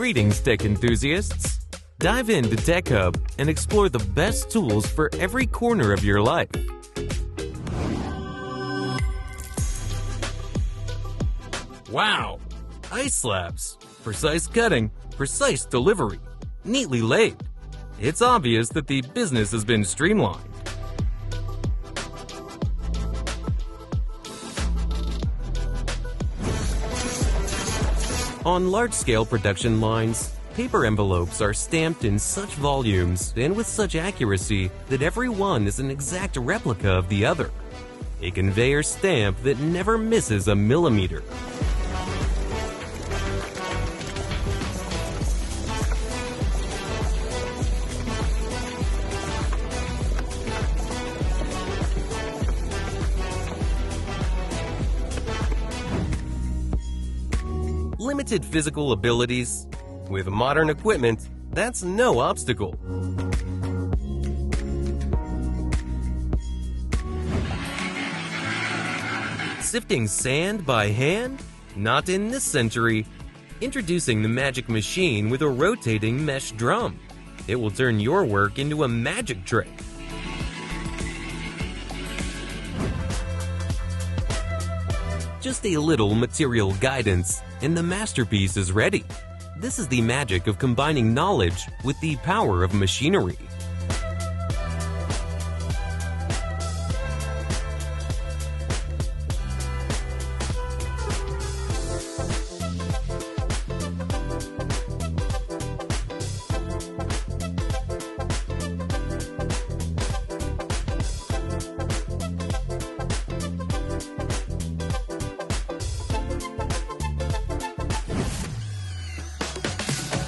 Greetings, tech enthusiasts! Dive into Tech Hub and explore the best tools for every corner of your life. Wow! Ice slabs. Precise cutting, precise delivery, neatly laid. It's obvious that the business has been streamlined. On large-scale production lines, paper envelopes are stamped in such volumes and with such accuracy that every one is an exact replica of the other. A conveyor stamp that never misses a millimeter. Limited physical abilities. With modern equipment, that's no obstacle. Sifting sand by hand? Not in this century. Introducing the magic machine with a rotating mesh drum. It will turn your work into a magic trick. Just a little material guidance, and the masterpiece is ready. This is the magic of combining knowledge with the power of machinery.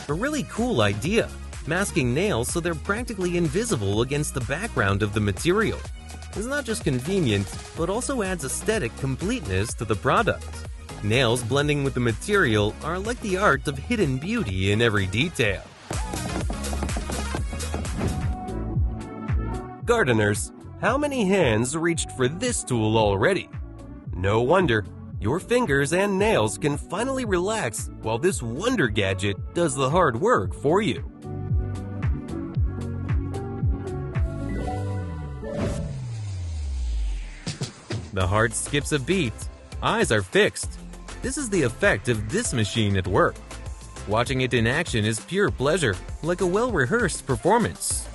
A really cool idea, masking nails so they're practically invisible against the background of the material. It's not just convenient, but also adds aesthetic completeness to the product. Nails blending with the material are like the art of hidden beauty in every detail. Gardeners, how many hands reached for this tool already? No wonder. Your fingers and nails can finally relax while this wonder gadget does the hard work for you. The heart skips a beat. Eyes are fixed. This is the effect of this machine at work. Watching it in action is pure pleasure, like a well-rehearsed performance.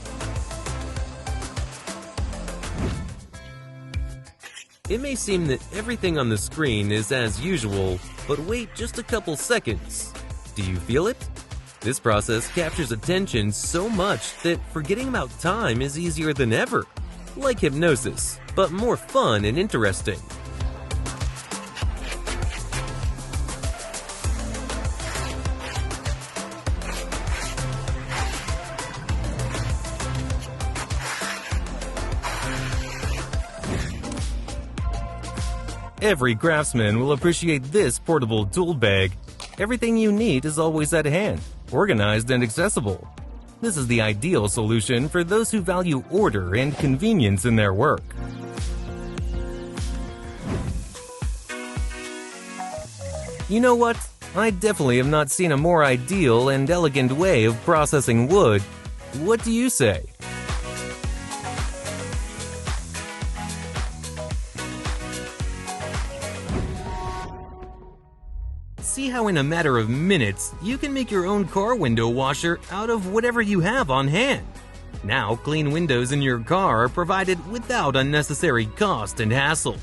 It may seem that everything on the screen is as usual, but wait just a couple seconds. Do you feel it? This process captures attention so much that forgetting about time is easier than ever. Like hypnosis, but more fun and interesting. Every craftsman will appreciate this portable tool bag. Everything you need is always at hand, organized and accessible. This is the ideal solution for those who value order and convenience in their work. You know what? I definitely have not seen a more ideal and elegant way of processing wood. What do you say? See how in a matter of minutes, you can make your own car window washer out of whatever you have on hand. Now, clean windows in your car are provided without unnecessary cost and hassle.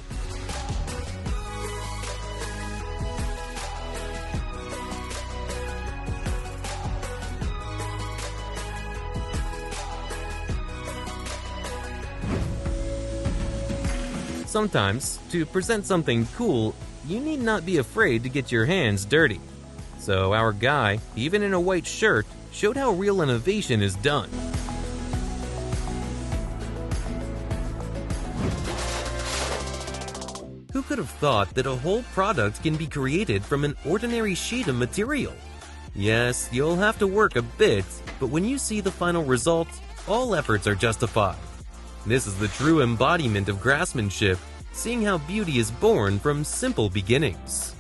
Sometimes, to present something cool, you need not be afraid to get your hands dirty. So our guy, even in a white shirt, showed how real innovation is done. Who could have thought that a whole product can be created from an ordinary sheet of material? Yes, you'll have to work a bit, but when you see the final result, all efforts are justified. This is the true embodiment of craftsmanship, seeing how beauty is born from simple beginnings.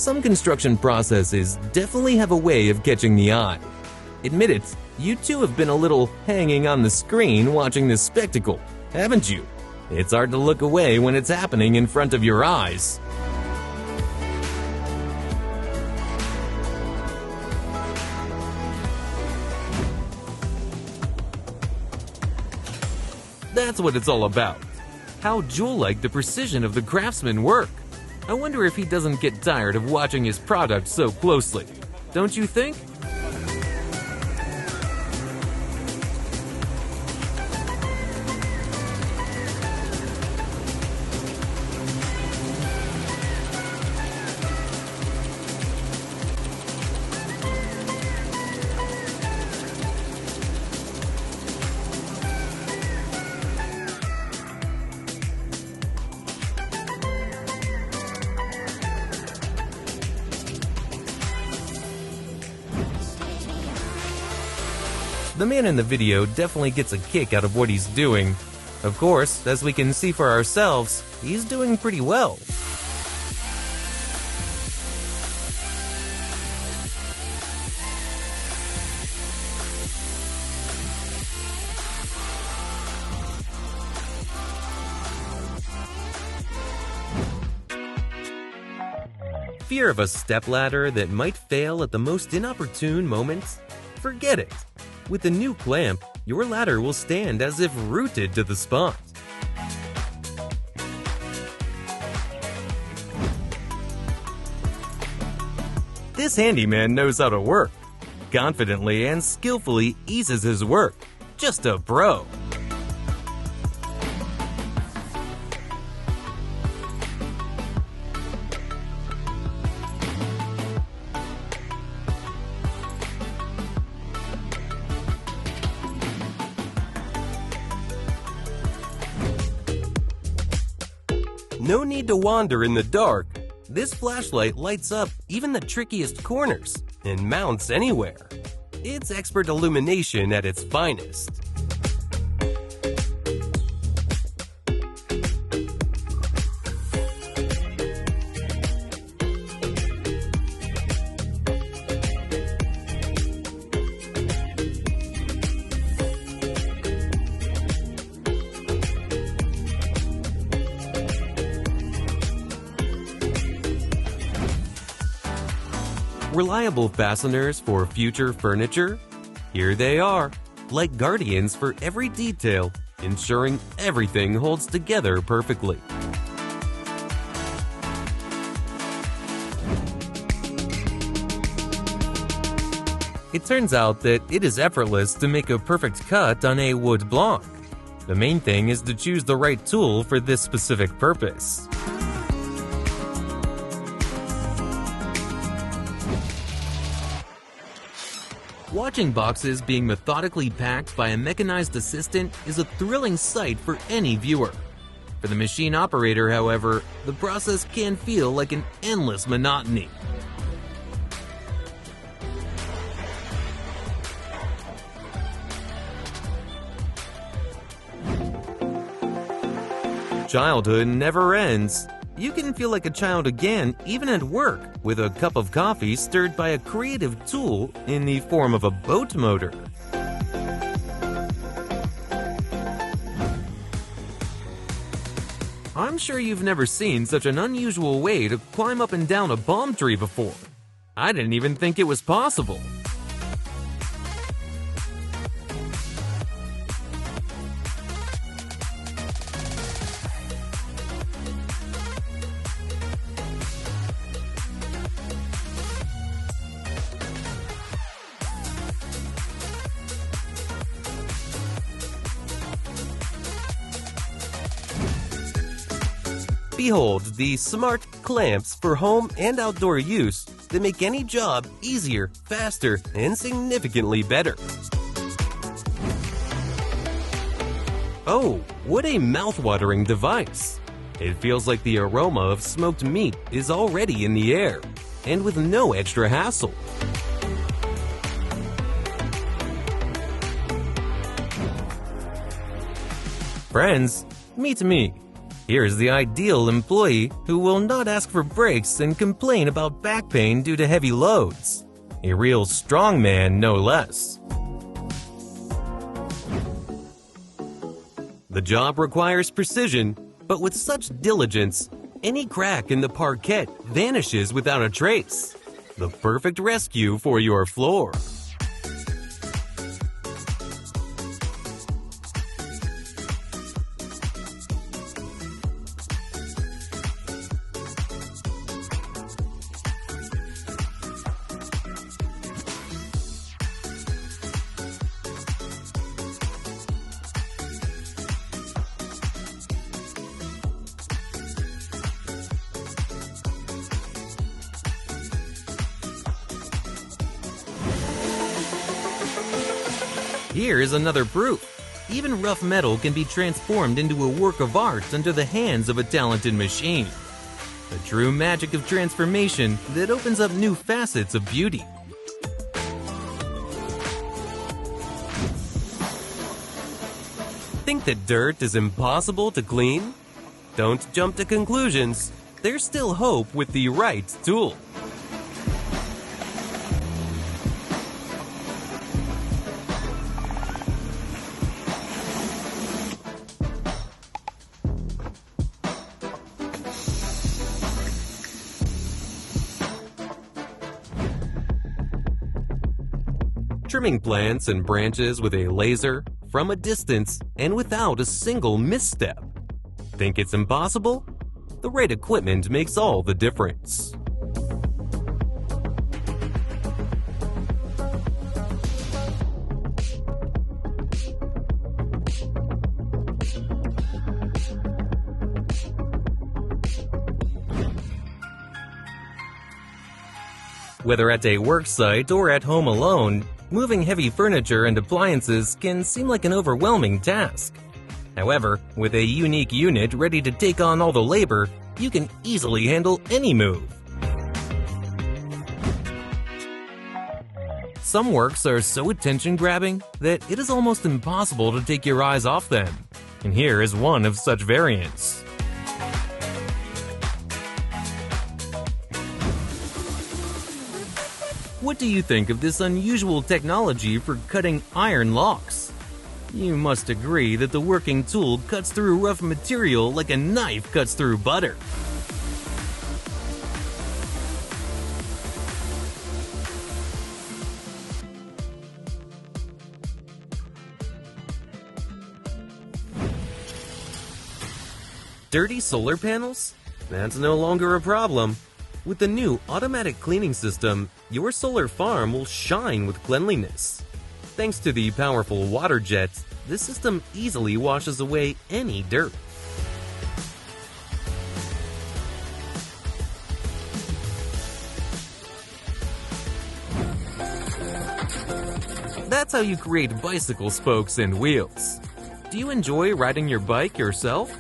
Some construction processes definitely have a way of catching the eye. Admit it, you too have been a little hanging on the screen watching this spectacle, haven't you? It's hard to look away when it's happening in front of your eyes. That's what it's all about. How jewel-like the precision of the craftsman work. I wonder if he doesn't get tired of watching his product so closely. Don't you think? The man in the video definitely gets a kick out of what he's doing. Of course, as we can see for ourselves, he's doing pretty well. Fear of a stepladder that might fail at the most inopportune moments? Forget it! With the new clamp, your ladder will stand as if rooted to the spot. This handyman knows how to work. Confidently and skillfully eases his work. Just a pro. No need to wander in the dark. This flashlight lights up even the trickiest corners and mounts anywhere. It's expert illumination at its finest. Reliable fasteners for future furniture? Here they are, like guardians for every detail, ensuring everything holds together perfectly. It turns out that it is effortless to make a perfect cut on a wood block. The main thing is to choose the right tool for this specific purpose. Watching boxes being methodically packed by a mechanized assistant is a thrilling sight for any viewer. For the machine operator, however, the process can feel like an endless monotony. Childhood never ends. You can feel like a child again even at work with a cup of coffee stirred by a creative tool in the form of a boat motor. I'm sure you've never seen such an unusual way to climb up and down a palm tree before. I didn't even think it was possible. Behold the smart clamps for home and outdoor use that make any job easier, faster, and significantly better. Oh, what a mouth-watering device! It feels like the aroma of smoked meat is already in the air, and with no extra hassle. Friends, meet me. Here's the ideal employee who will not ask for breaks and complain about back pain due to heavy loads. A real strong man, no less. The job requires precision, but with such diligence, any crack in the parquet vanishes without a trace. The perfect rescue for your floor. Here's another proof. Even rough metal can be transformed into a work of art under the hands of a talented machine. The true magic of transformation that opens up new facets of beauty. Think that dirt is impossible to clean? Don't jump to conclusions. There's still hope with the right tool. Trimming plants and branches with a laser, from a distance, and without a single misstep. Think it's impossible? The right equipment makes all the difference. Whether at a work site or at home alone, moving heavy furniture and appliances can seem like an overwhelming task. However, with a unique unit ready to take on all the labor, you can easily handle any move. Some works are so attention-grabbing that it is almost impossible to take your eyes off them. And here is one of such variants. What do you think of this unusual technology for cutting iron locks? You must agree that the working tool cuts through rough material like a knife cuts through butter. Dirty solar panels? That's no longer a problem. With the new automatic cleaning system, your solar farm will shine with cleanliness. Thanks to the powerful water jets, this system easily washes away any dirt. That's how you create bicycle spokes and wheels. Do you enjoy riding your bike yourself?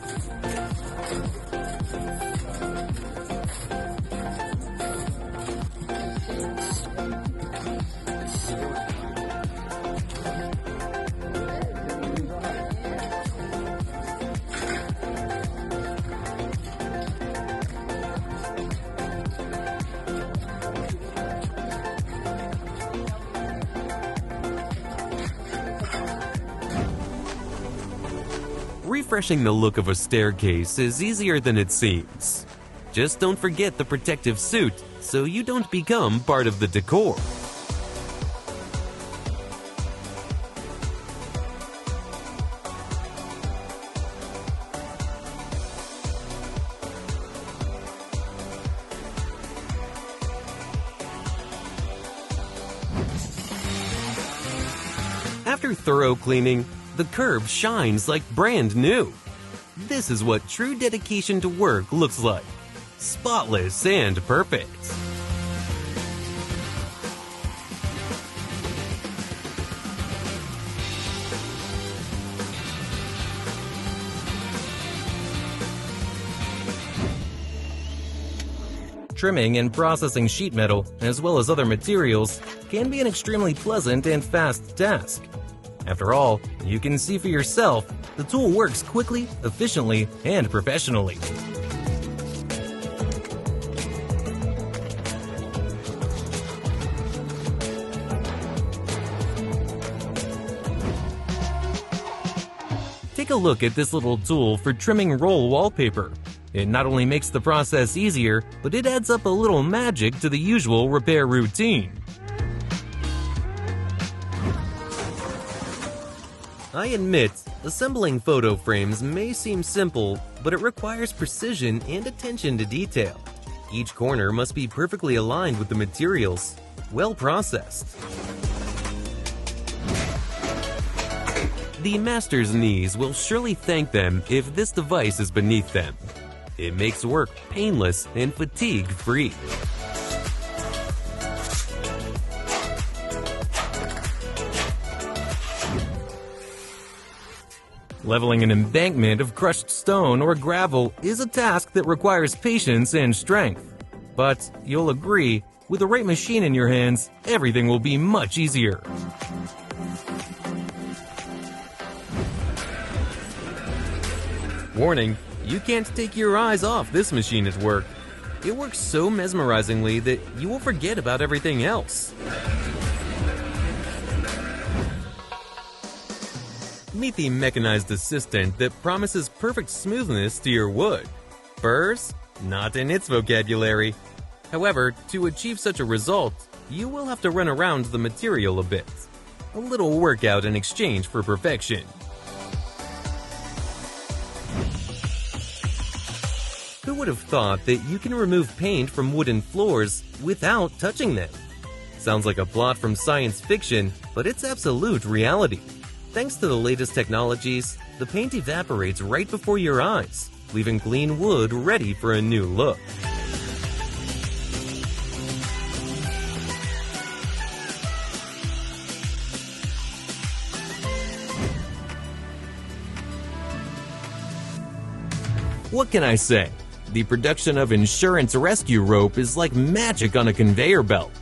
Refreshing the look of a staircase is easier than it seems. Just don't forget the protective suit so you don't become part of the decor. After thorough cleaning, the curb shines like brand new. This is what true dedication to work looks like. Spotless and perfect. Trimming and processing sheet metal, as well as other materials, can be an extremely pleasant and fast task. After all, you can see for yourself, The tool works quickly, efficiently, and professionally. Take a look at this little tool for trimming roll wallpaper. It not only makes the process easier, but it adds up a little magic to the usual repair routine. I admit, assembling photo frames may seem simple, but it requires precision and attention to detail. Each corner must be perfectly aligned with the materials, well processed. The master's knees will surely thank them if this device is beneath them. It makes work painless and fatigue-free. Leveling an embankment of crushed stone or gravel is a task that requires patience and strength. But you'll agree, with the right machine in your hands, everything will be much easier. Warning, you can't take your eyes off this machine at work. It works so mesmerizingly that you will forget about everything else. Meet the mechanized assistant that promises perfect smoothness to your wood. Burrs? Not in its vocabulary. However, to achieve such a result, you will have to run around the material a bit. A little workout in exchange for perfection. Who would have thought that you can remove paint from wooden floors without touching them? Sounds like a plot from science fiction, but it's absolute reality. Thanks to the latest technologies, the paint evaporates right before your eyes, leaving clean wood ready for a new look. What can I say? The production of insurance rescue rope is like magic on a conveyor belt.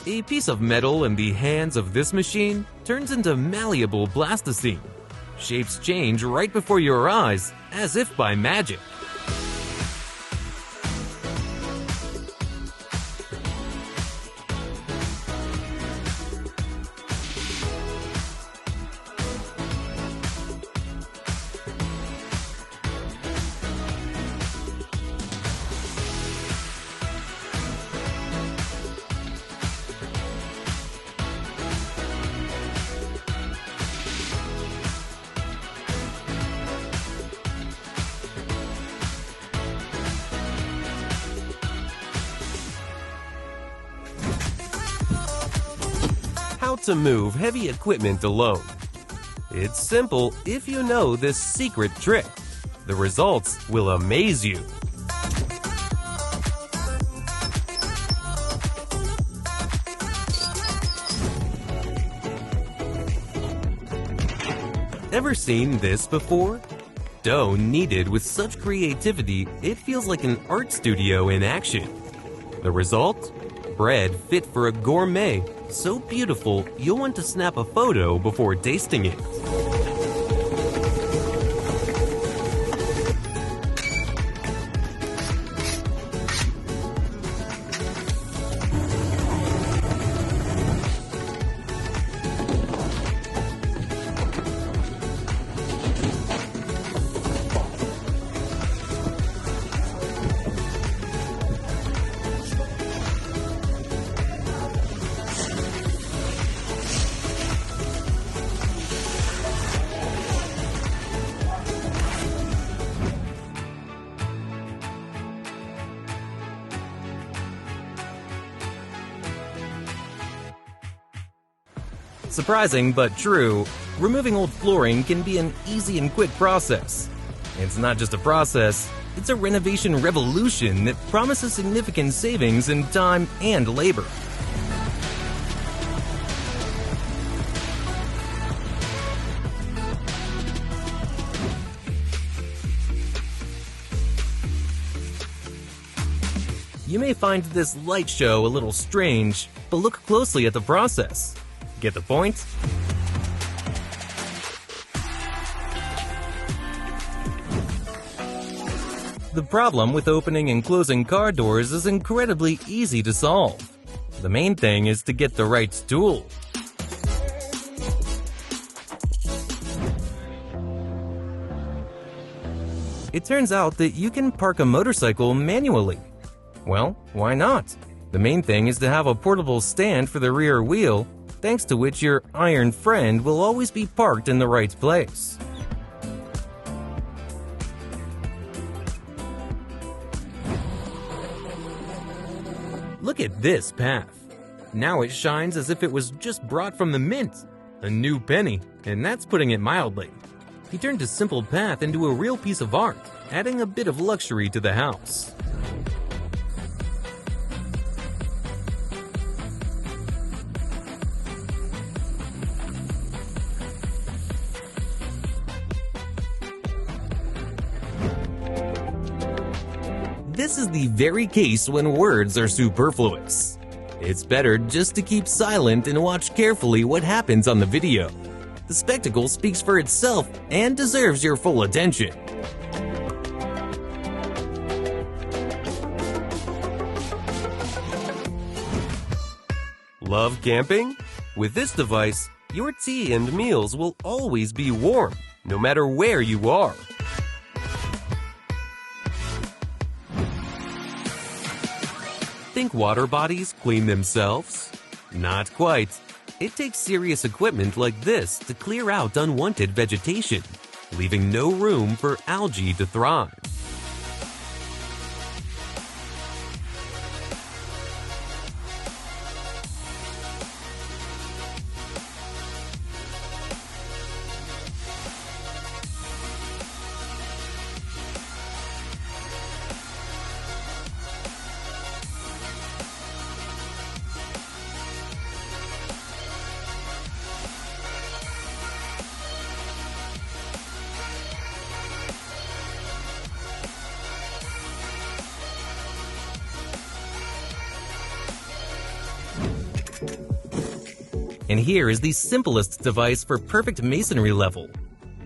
A piece of metal in the hands of this machine turns into malleable plasticine. Shapes change right before your eyes, as if by magic. How to move heavy equipment alone. It's simple if you know this secret trick. The results will amaze you. Ever seen this before? Dough kneaded with such creativity, it feels like an art studio in action. The result? Bread fit for a gourmet, so beautiful you'll want to snap a photo before tasting it. Surprising but true, removing old flooring can be an easy and quick process. It's not just a process, it's a renovation revolution that promises significant savings in time and labor. You may find this light show a little strange, but look closely at the process. Get the point? The problem with opening and closing car doors is incredibly easy to solve. The main thing is to get the right tool. It turns out that you can park a motorcycle manually. Well, why not? The main thing is to have a portable stand for the rear wheel, thanks to which your iron friend will always be parked in the right place. Look at this path. Now it shines as if it was just brought from the mint. A new penny, and that's putting it mildly. He turned a simple path into a real piece of art, adding a bit of luxury to the house. This is the very case when words are superfluous. It's better just to keep silent and watch carefully what happens on the video. The spectacle speaks for itself and deserves your full attention. Love camping? With this device, your tea and meals will always be warm, no matter where you are. Think water bodies clean themselves? Not quite. It takes serious equipment like this to clear out unwanted vegetation, leaving no room for algae to thrive. And here is the simplest device for perfect masonry level.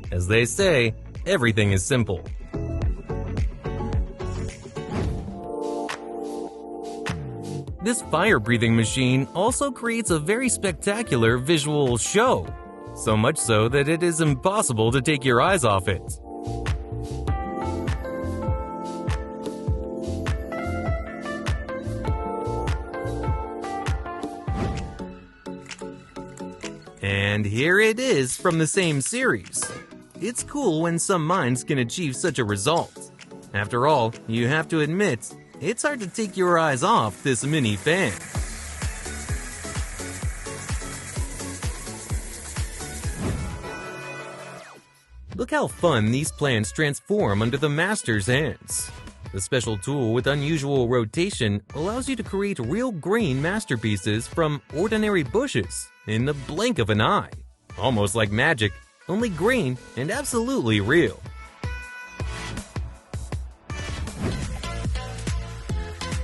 As they say, everything is simple. This fire-breathing machine also creates a very spectacular visual show, so much so that it is impossible to take your eyes off it. And here it is from the same series. It's cool when some minds can achieve such a result. After all, you have to admit, it's hard to take your eyes off this mini fan. Look how fun these plants transform under the master's hands. The special tool with unusual rotation allows you to create real green masterpieces from ordinary bushes in the blink of an eye. Almost like magic, only green and absolutely real.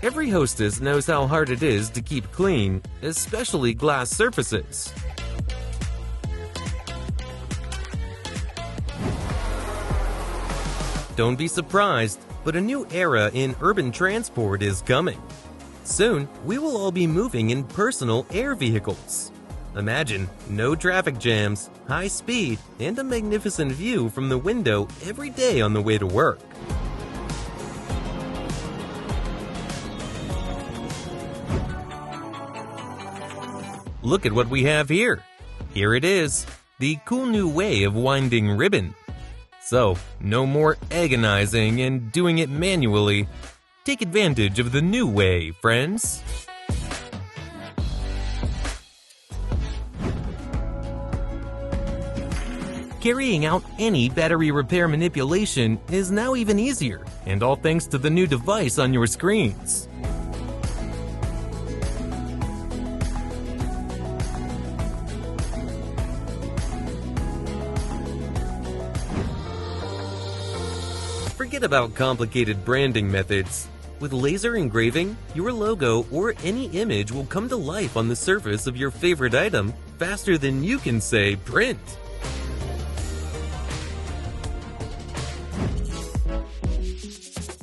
Every hostess knows how hard it is to keep clean, especially glass surfaces. Don't be surprised, but a new era in urban transport is coming. Soon, we will all be moving in personal air vehicles. Imagine no traffic jams, high speed, and a magnificent view from the window every day on the way to work. Look at what we have here. Here it is, the cool new way of winding ribbon. So, no more agonizing and doing it manually. Take advantage of the new way, friends. Carrying out any battery repair manipulation is now even easier, and all thanks to the new device on your screens. Forget about complicated branding methods. With laser engraving, your logo or any image will come to life on the surface of your favorite item faster than you can say print.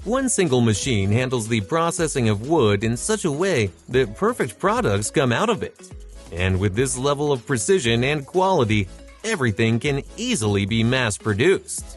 One single machine handles the processing of wood in such a way that perfect products come out of it. And with this level of precision and quality, everything can easily be mass-produced.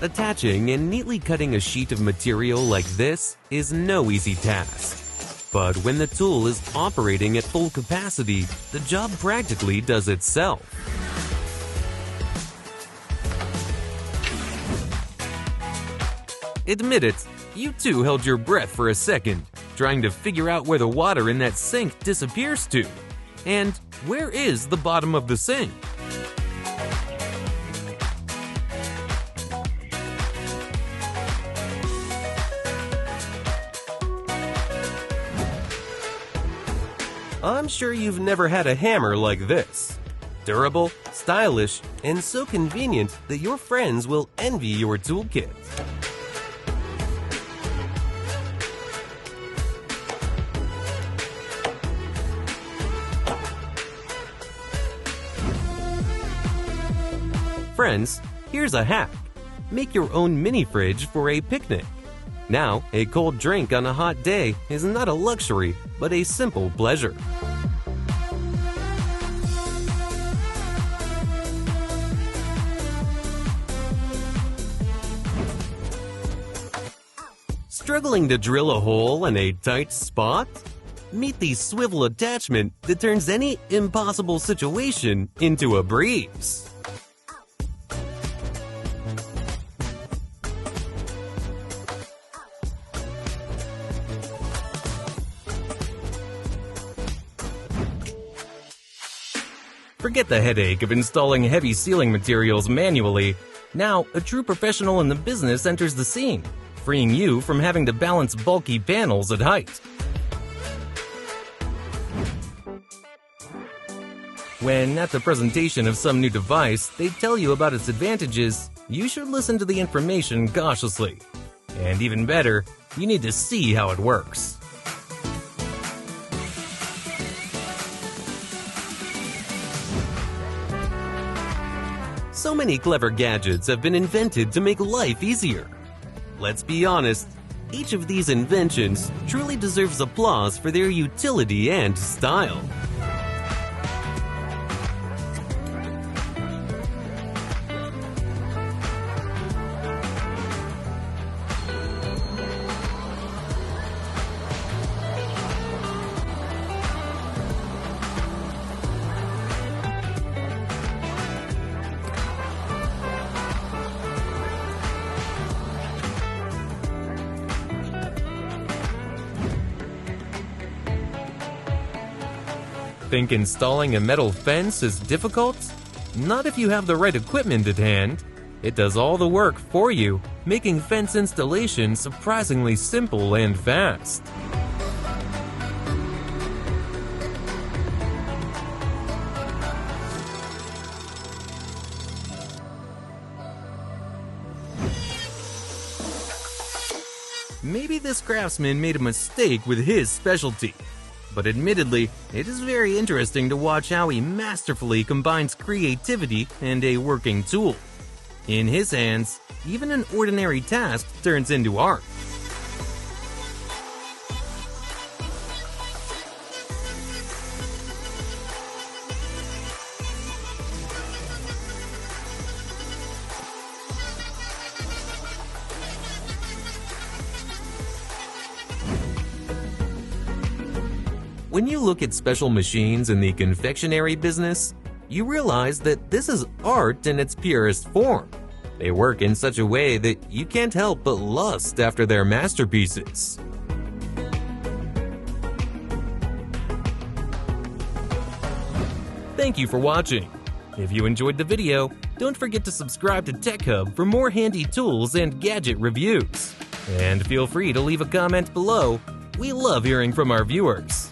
Attaching and neatly cutting a sheet of material like this is no easy task. But when the tool is operating at full capacity, the job practically does itself. Admit it, you too held your breath for a second, trying to figure out where the water in that sink disappears to. And where is the bottom of the sink? I'm sure you've never had a hammer like this. Durable, stylish, and so convenient that your friends will envy your toolkit. Friends, here's a hack. Make your own mini fridge for a picnic. Now, a cold drink on a hot day is not a luxury, but a simple pleasure. Struggling to drill a hole in a tight spot? Meet the swivel attachment that turns any impossible situation into a breeze. Forget the headache of installing heavy ceiling materials manually. Now, a true professional in the business enters the scene, freeing you from having to balance bulky panels at height. When at the presentation of some new device, they tell you about its advantages, you should listen to the information cautiously. And even better, you need to see how it works. So many clever gadgets have been invented to make life easier. Let's be honest, each of these inventions truly deserves applause for their utility and style. Think installing a metal fence is difficult? Not if you have the right equipment at hand. It does all the work for you, making fence installation surprisingly simple and fast. Maybe this craftsman made a mistake with his specialty. But admittedly, it is very interesting to watch how he masterfully combines creativity and a working tool. In his hands, even an ordinary task turns into art. When you look at special machines in the confectionery business, you realize that this is art in its purest form. They work in such a way that you can't help but lust after their masterpieces. Thank you for watching. If you enjoyed the video, don't forget to subscribe to Tech Hub for more handy tools and gadget reviews. And feel free to leave a comment below. We love hearing from our viewers.